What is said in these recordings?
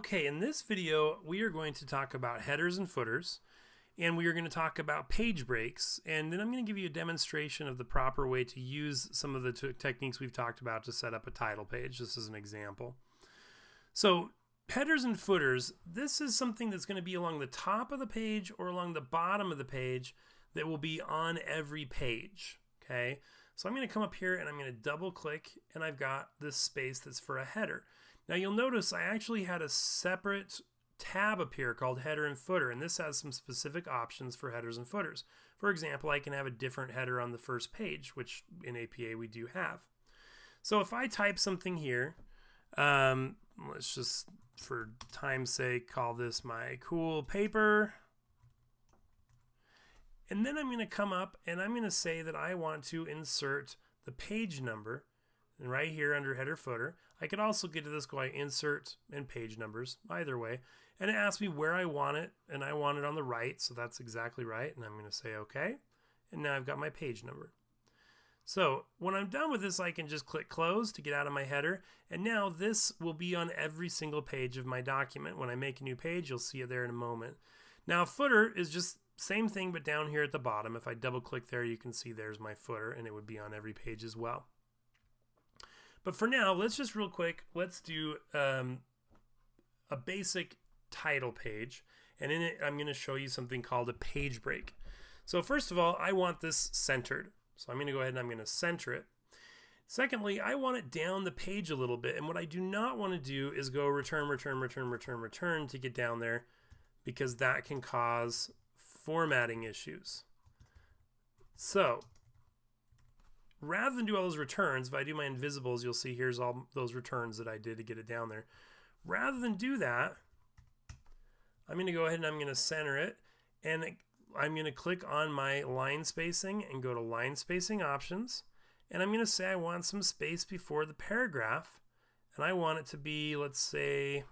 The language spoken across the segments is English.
Okay, in this video, we are going to talk about headers and footers, and we are going to talk about page breaks, and then I'm going to give you a demonstration of the proper way to use some of the techniques we've talked about to set up a title page. This is an example. So headers and footers, this is something that's going to be along the top of the page or along the bottom of the page that will be on every page. Okay, so I'm going to come up here and I'm going to double click, and I've got this space that's for a header. Now you'll notice I actually had a separate tab up here called header and footer, and this has some specific options for headers and footers. For example, I can have a different header on the first page, which in APA we do have. So if I type something here, let's just for time's sake call this my cool paper, and then I'm going to come up and I'm going to say that I want to insert the page number. And right here under header footer, I could also get to this going insert and page numbers, either way. And it asks me where I want it, and I want it on the right, so that's exactly right. And I'm going to say OK. And now I've got my page number. So when I'm done with this, I can just click close to get out of my header. And now this will be on every single page of my document. When I make a new page, you'll see it there in a moment. Now footer is just same thing, but down here at the bottom. If I double click there, you can see there's my footer, and it would be on every page as well. But for now, let's just real quick, let's do a basic title page. And in it, I'm going to show you something called a page break. So first of all, I want this centered. So I'm going to go ahead and I'm going to center it. Secondly, I want it down the page a little bit. And what I do not want to do is go return, return, return, return, return to get down there, because that can cause formatting issues. So rather than do all those returns, if I do my invisibles, you'll see here's all those returns that I did to get it down there. Rather than do that, I'm going to go ahead and I'm going to center it, and I'm going to click on my line spacing and go to line spacing options, and I'm going to say I want some space before the paragraph, and I want it to be, let's say,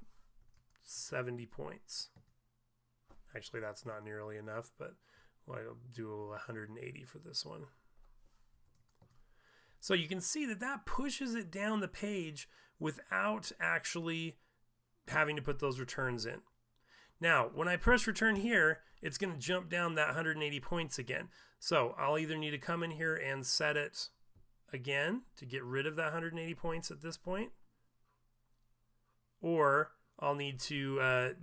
70 points. Actually, that's not nearly enough, but I'll do 180 for this one. So you can see that that pushes it down the page without actually having to put those returns in. Now, when I press return here, it's going to jump down that 180 points again. So I'll either need to come in here and set it again to get rid of that 180 points at this point, or I'll need to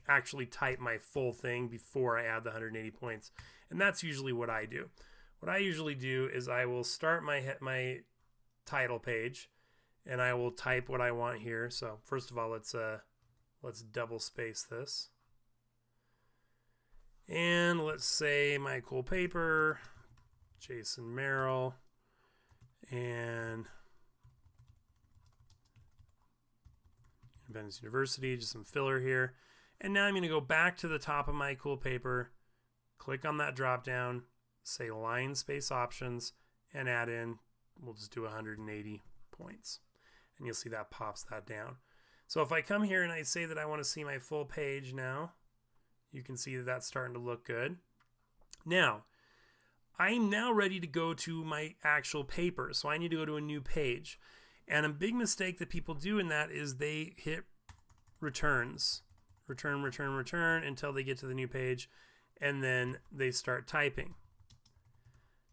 actually type my full thing before I add the 180 points. And that's usually what I do. What I usually do is I will start my title page, and I will type what I want here. So first of all, let's double space this, and let's say my cool paper, Jason Merrill, and Independence University, just some filler here. And now I'm going to go back to the top of my cool paper, click on that drop down, say line space options, and add in, we'll just do 180 points. And you'll see that pops that down. So if I come here and I say that I want to see my full page now, you can see that that's starting to look good. Now, I'm now ready to go to my actual paper. So I need to go to a new page. And a big mistake that people do in that is they hit returns. Return, return, return until they get to the new page, and then they start typing.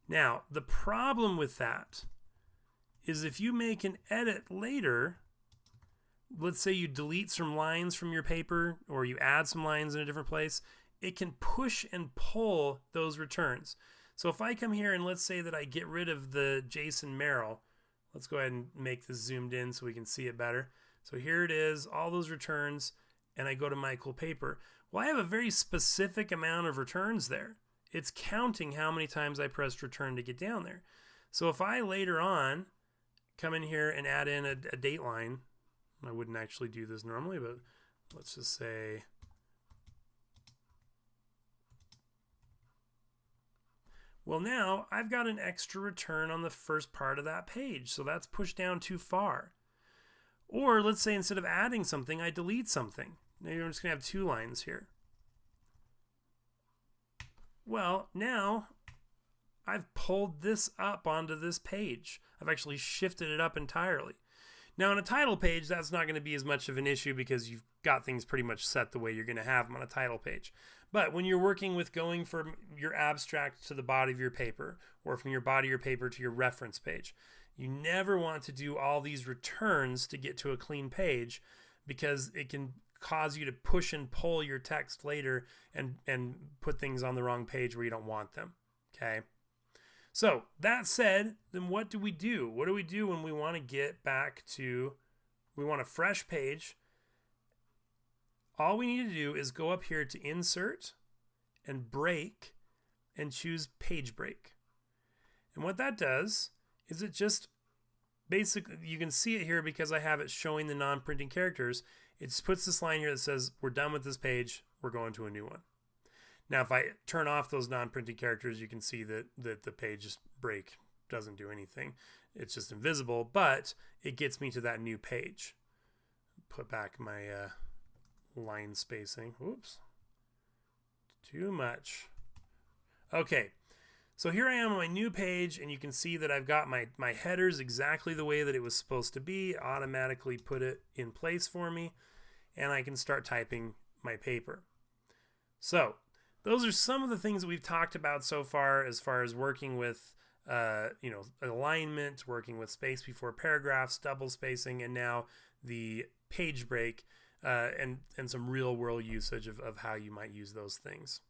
Now, the problem with that is if you make an edit later, let's say you delete some lines from your paper or you add some lines in a different place, it can push and pull those returns. So if I come here and let's say that I get rid of the Jason Merrill, let's go ahead and make this zoomed in so we can see it better. So here it is, all those returns, and I go to my cool paper. Well, I have a very specific amount of returns there. It's counting how many times I pressed return to get down there. So if I later on come in here and add in a date line, I wouldn't actually do this normally, but let's just say well, now I've got an extra return on the first part of that page, so that's pushed down too far. Or let's say instead of adding something, I delete something. Maybe I'm just going to have two lines here. Well, now I've pulled this up onto this page. I've actually shifted it up entirely. Now on a title page, that's not going to be as much of an issue because you've got things pretty much set the way you're going to have them on a title page. But when you're working with going from your abstract to the body of your paper, or from your body of your paper to your reference page, you never want to do all these returns to get to a clean page, because it can cause you to push and pull your text later and put things on the wrong page where you don't want them. Okay. So that said, then what do we do? What do we do when we want to get back to, we want a fresh page? All we need to do is go up here to Insert and Break and choose Page Break. And what that does is it just basically, you can see it here because I have it showing the non-printing characters. It just puts this line here that says, we're done with this page, we're going to a new one. Now, if I turn off those non-printing characters, you can see that the page break doesn't do anything. It's just invisible, but it gets me to that new page. Put back my line spacing. Oops. Too much. Okay. So here I am on my new page, and you can see that I've got my headers exactly the way that it was supposed to be, automatically put it in place for me, and I can start typing my paper. So those are some of the things that we've talked about so far as working with alignment, working with space before paragraphs, double spacing, and now the page break, and some real world usage of how you might use those things.